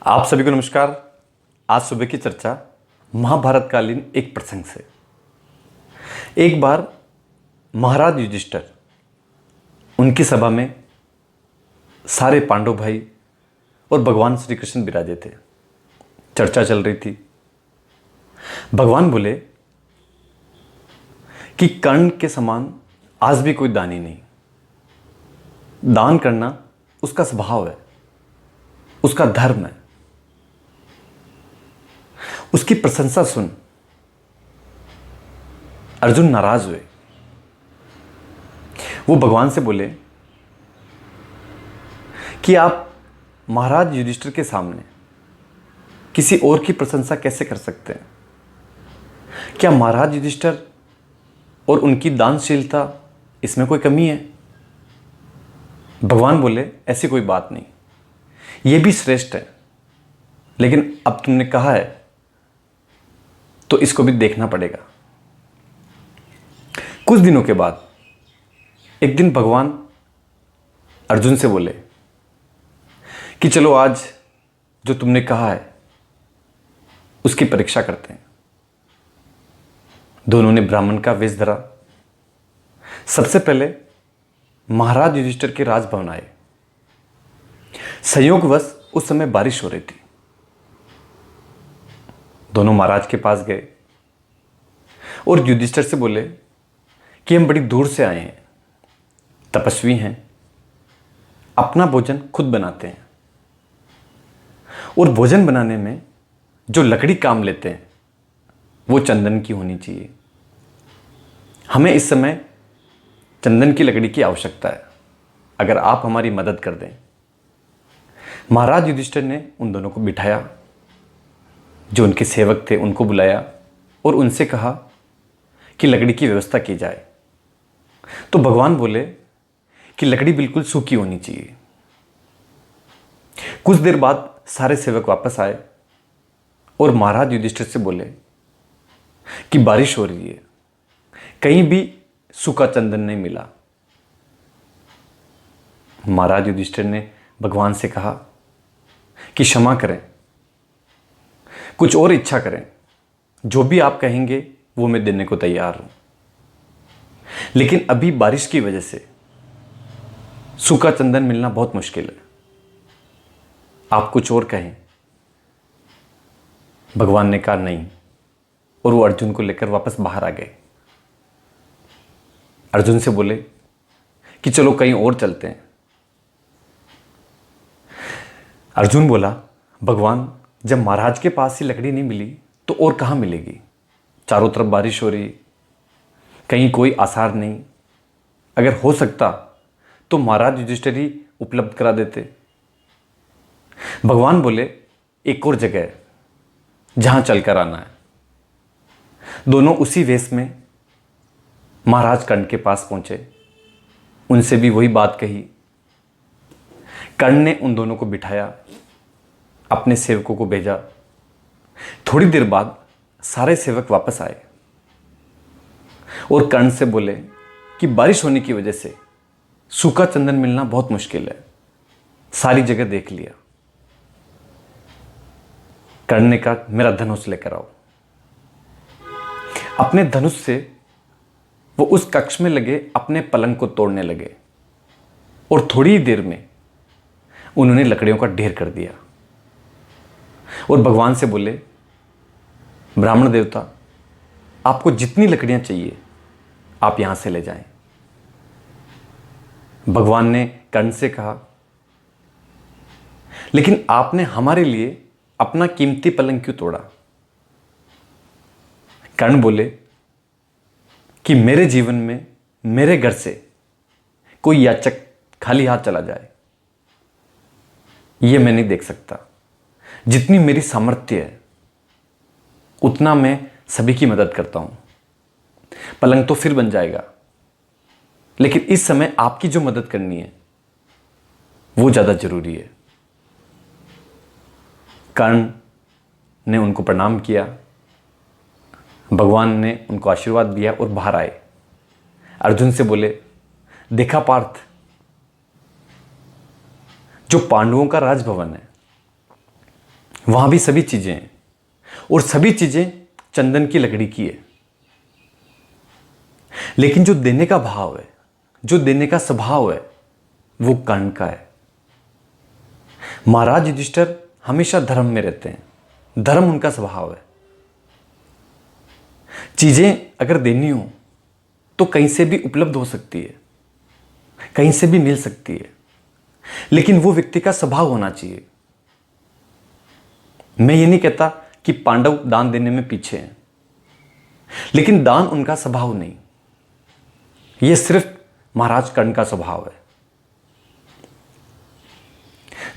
आप सभी को नमस्कार। आज सुबह की चर्चा महाभारत कालीन एक प्रसंग से। एक बार महाराज युधिष्ठिर, उनकी सभा में सारे पांडव भाई और भगवान श्री कृष्ण विराजे थे। चर्चा चल रही थी। भगवान बोले कि कर्ण के समान आज भी कोई दानी नहीं। दान करना उसका स्वभाव है, उसका धर्म है। उसकी प्रशंसा सुन अर्जुन नाराज हुए। वो भगवान से बोले कि आप महाराज युधिष्ठिर के सामने किसी और की प्रशंसा कैसे कर सकते हैं? क्या महाराज युधिष्ठिर और उनकी दानशीलता इसमें कोई कमी है? भगवान बोले ऐसी कोई बात नहीं, ये भी श्रेष्ठ है, लेकिन अब तुमने कहा है तो इसको भी देखना पड़ेगा। कुछ दिनों के बाद एक दिन भगवान अर्जुन से बोले कि चलो आज जो तुमने कहा है उसकी परीक्षा करते हैं। दोनों ने ब्राह्मण का वेश धरा। सबसे पहले महाराज युधिष्ठिर के राजभवन आए। संयोगवश उस समय बारिश हो रही थी। दोनों महाराज के पास गए और युधिष्ठिर से बोले कि हम बड़ी दूर से आए हैं, तपस्वी हैं, अपना भोजन खुद बनाते हैं और भोजन बनाने में जो लकड़ी काम लेते हैं वो चंदन की होनी चाहिए। हमें इस समय चंदन की लकड़ी की आवश्यकता है, अगर आप हमारी मदद कर दें। महाराज युधिष्ठिर ने उन दोनों को बिठाया। जो उनके सेवक थे उनको बुलाया और उनसे कहा कि लकड़ी की व्यवस्था की जाए। तो भगवान बोले कि लकड़ी बिल्कुल सूखी होनी चाहिए। कुछ देर बाद सारे सेवक वापस आए और महाराज युधिष्ठिर से बोले कि बारिश हो रही है, कहीं भी सूखा चंदन नहीं मिला। महाराज युधिष्ठिर ने भगवान से कहा कि क्षमा करें, कुछ और इच्छा करें, जो भी आप कहेंगे वो मैं देने को तैयार हूं, लेकिन अभी बारिश की वजह से सूखा चंदन मिलना बहुत मुश्किल है। आप कुछ और कहें। भगवान ने कहा नहीं, और वो अर्जुन को लेकर वापस बाहर आ गए। अर्जुन से बोले कि चलो कहीं और चलते हैं। अर्जुन बोला, भगवान जब महाराज के पास ही लकड़ी नहीं मिली तो और कहाँ मिलेगी? चारों तरफ बारिश हो रही, कहीं कोई आसार नहीं। अगर हो सकता तो महाराज युधिष्ठिर ही उपलब्ध करा देते। भगवान बोले एक और जगह है जहां चलकर आना है। दोनों उसी वेश में महाराज कर्ण के पास पहुंचे। उनसे भी वही बात कही। कर्ण ने उन दोनों को बिठाया, अपने सेवकों को भेजा। थोड़ी देर बाद सारे सेवक वापस आए और कर्ण से बोले कि बारिश होने की वजह से सूखा चंदन मिलना बहुत मुश्किल है, सारी जगह देख लिया। कर्ण ने कहा मेरा धनुष लेकर आओ। अपने धनुष से वो उस कक्ष में लगे अपने पलंग को तोड़ने लगे और थोड़ी ही देर में उन्होंने लकड़ियों का ढेर कर दिया और भगवान से बोले, ब्राह्मण देवता, आपको जितनी लकड़ियां चाहिए आप यहां से ले जाएं। भगवान ने कर्ण से कहा, लेकिन आपने हमारे लिए अपना कीमती पलंग क्यों तोड़ा? कर्ण बोले कि मेरे जीवन में मेरे घर से कोई याचक खाली हाथ चला जाए, यह मैं नहीं देख सकता। जितनी मेरी सामर्थ्य है उतना मैं सभी की मदद करता हूं। पलंग तो फिर बन जाएगा, लेकिन इस समय आपकी जो मदद करनी है वो ज्यादा जरूरी है। कर्ण ने उनको प्रणाम किया। भगवान ने उनको आशीर्वाद दिया और बाहर आए। अर्जुन से बोले, देखा पार्थ, जो पांडवों का राजभवन है वहां भी सभी चीजें हैं और सभी चीजें चंदन की लकड़ी की है। लेकिन जो देने का भाव है, जो देने का स्वभाव है, वो कर्ण का है। महाराज युधिष्ठिर हमेशा धर्म में रहते हैं, धर्म उनका स्वभाव है। चीजें अगर देनी हो तो कहीं से भी उपलब्ध हो सकती है, कहीं से भी मिल सकती है, लेकिन वो व्यक्ति का स्वभाव होना चाहिए। मैं ये नहीं कहता कि पांडव दान देने में पीछे हैं, लेकिन दान उनका स्वभाव नहीं, ये सिर्फ महाराज कर्ण का स्वभाव है।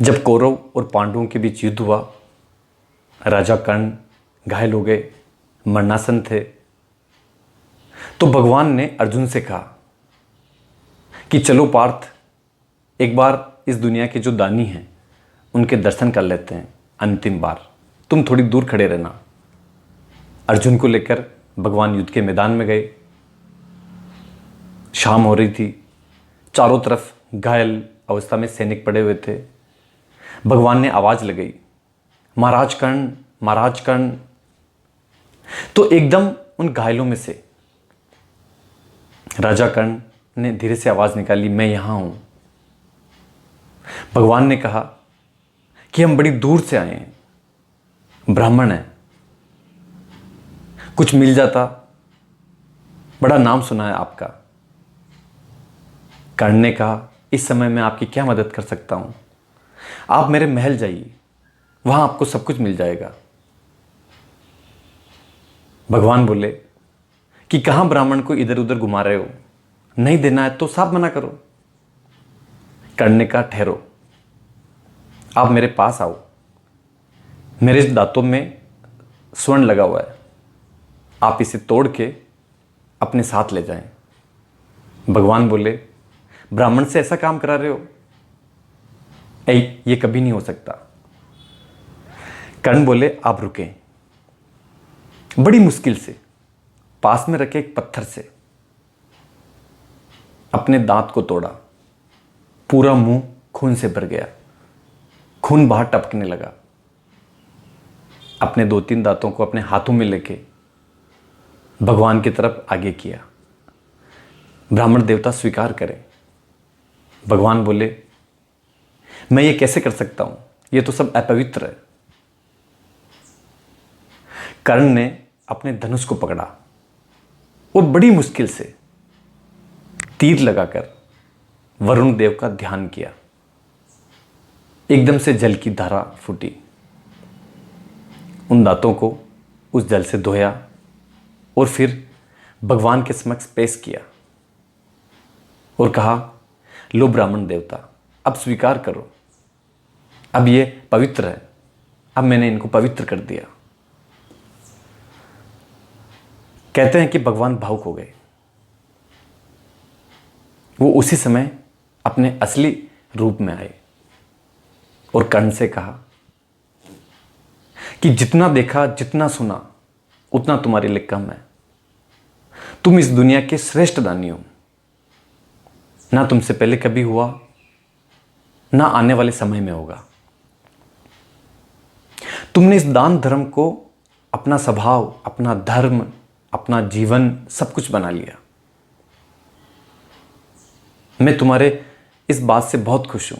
जब कौरव और पांडवों के बीच युद्ध हुआ, राजा कर्ण घायल हो गए, मरणासन थे, तो भगवान ने अर्जुन से कहा कि चलो पार्थ, एक बार इस दुनिया के जो दानी हैं उनके दर्शन कर लेते हैं, अंतिम बार तुम थोड़ी दूर खड़े रहना। अर्जुन को लेकर भगवान युद्ध के मैदान में गए। शाम हो रही थी, चारों तरफ घायल अवस्था में सैनिक पड़े हुए थे। भगवान ने आवाज लगाई, महाराज कर्ण, महाराज कर्ण। तो एकदम उन घायलों में से राजा कर्ण ने धीरे से आवाज निकाली, मैं यहां हूं। भगवान ने कहा कि हम बड़ी दूर से आए हैं, ब्राह्मण हैं, कुछ मिल जाता, बड़ा नाम सुना है आपका। कर्ण ने कहा, इस समय मैं आपकी क्या मदद कर सकता हूं? आप मेरे महल जाइए, वहां आपको सब कुछ मिल जाएगा। भगवान बोले कि कहां ब्राह्मण को इधर उधर घुमा रहे हो, नहीं देना है तो साफ मना करो। कर्ण ने कहा, ठहरो, आप मेरे पास आओ, मेरे दांतों में स्वर्ण लगा हुआ है, आप इसे तोड़ के अपने साथ ले जाएं। भगवान बोले, ब्राह्मण से ऐसा काम करा रहे हो? ये कभी नहीं हो सकता। कर्ण बोले, आप रुकें। बड़ी मुश्किल से पास में रखे एक पत्थर से अपने दांत को तोड़ा, पूरा मुंह खून से भर गया, खून बाहर टपकने लगा। अपने 2-3 दांतों को अपने हाथों में लेके भगवान की तरफ आगे किया, ब्राह्मण देवता स्वीकार करें। भगवान बोले, मैं ये कैसे कर सकता हूं, ये तो सब अपवित्र है। कर्ण ने अपने धनुष को पकड़ा और बड़ी मुश्किल से तीर लगाकर वरुण देव का ध्यान किया। एकदम से जल की धारा फूटी, उन दांतों को उस जल से धोया और फिर भगवान के समक्ष पेश किया और कहा, लो ब्राह्मण देवता, अब स्वीकार करो, अब ये पवित्र है, अब मैंने इनको पवित्र कर दिया। कहते हैं कि भगवान भावुक हो गए। वो उसी समय अपने असली रूप में आए और कर्ण से कहा कि जितना देखा, जितना सुना, उतना तुम्हारे लिए कम है। तुम इस दुनिया के श्रेष्ठ दानी हो, ना तुमसे पहले कभी हुआ, ना आने वाले समय में होगा। तुमने इस दान धर्म को अपना स्वभाव, अपना धर्म, अपना जीवन सब कुछ बना लिया। मैं तुम्हारे इस बात से बहुत खुश हूं।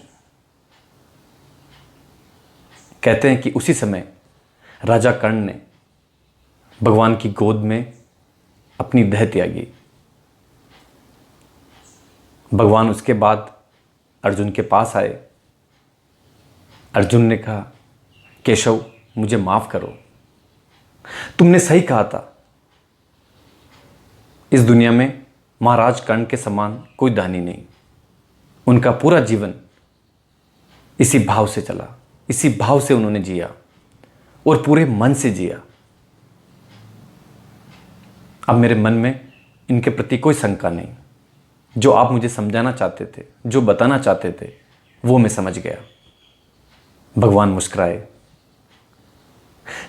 कहते हैं कि उसी समय राजा कर्ण ने भगवान की गोद में अपनी देह त्यागी। भगवान उसके बाद अर्जुन के पास आए। अर्जुन ने कहा, केशव, मुझे माफ करो, तुमने सही कहा था, इस दुनिया में महाराज कर्ण के समान कोई दानी नहीं। उनका पूरा जीवन इसी भाव से चला, इसी भाव से उन्होंने जिया और पूरे मन से जिया। अब मेरे मन में इनके प्रति कोई शंका नहीं। जो आप मुझे समझाना चाहते थे, जो बताना चाहते थे, वो मैं समझ गया। भगवान मुस्कुराए।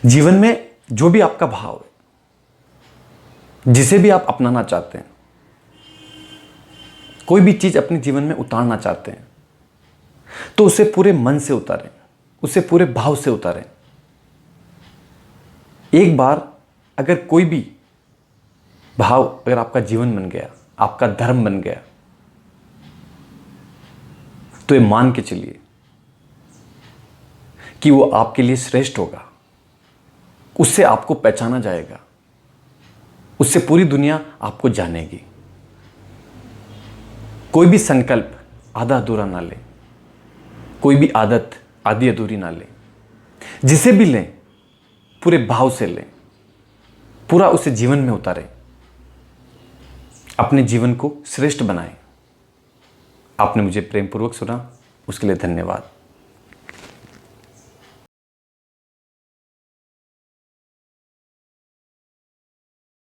जीवन में जो भी आपका भाव है, जिसे भी आप अपनाना चाहते हैं, कोई भी चीज अपने जीवन में उतारना चाहते हैं, तो उसे पूरे मन से उतारें, उसे पूरे भाव से उतारें। एक बार अगर कोई भी भाव अगर आपका जीवन बन गया, आपका धर्म बन गया, तो ये मान के चलिए कि वो आपके लिए श्रेष्ठ होगा, उससे आपको पहचाना जाएगा, उससे पूरी दुनिया आपको जानेगी। कोई भी संकल्प आधा अधूरा ना ले, कोई भी आदत आधी अधूरी ना ले, जिसे भी लें पूरे भाव से लें, पूरा उसे जीवन में उतारें, अपने जीवन को श्रेष्ठ बनाएं। आपने मुझे प्रेमपूर्वक सुना, उसके लिए धन्यवाद।